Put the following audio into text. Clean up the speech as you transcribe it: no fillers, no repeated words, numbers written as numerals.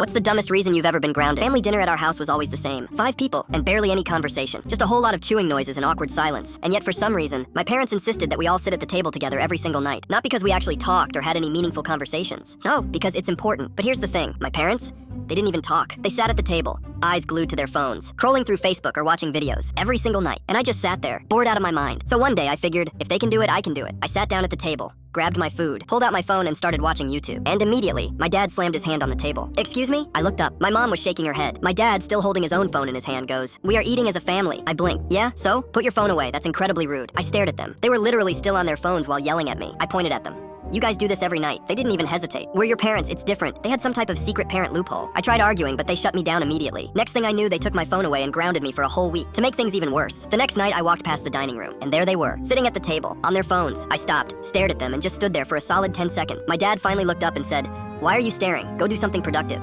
What's the dumbest reason you've ever been grounded? Family dinner at our house was always the same. 5 people, and barely any conversation. Just a whole lot of chewing noises and awkward silence. And yet for some reason, my parents insisted that we all sit at the table together every single night. Not because we actually talked or had any meaningful conversations. No, because it's important. But here's the thing, my parents, they didn't even talk. They sat at the table, eyes glued to their phones, scrolling through Facebook or watching videos every single night. And I just sat there, bored out of my mind. So one day I figured, if they can do it, I can do it. I sat down at the table, grabbed my food, pulled out my phone and started watching YouTube. And immediately, my dad slammed his hand on the table. Excuse me? I looked up. My mom was shaking her head. My dad, still holding his own phone in his hand, goes, "We are eating as a family." I blinked. "Yeah? So? Put your phone away. That's incredibly rude." I stared at them. They were literally still on their phones while yelling at me. I pointed at them. "You guys do this every night." They didn't even hesitate. "We're your parents, it's different." They had some type of secret parent loophole. I tried arguing, but they shut me down immediately. Next thing I knew, they took my phone away and grounded me for a whole week. To make things even worse, the next night I walked past the dining room, and there they were, sitting at the table, on their phones. I stopped, stared at them, and just stood there for a solid 10 seconds. My dad finally looked up and said, "Why are you staring? Go do something productive."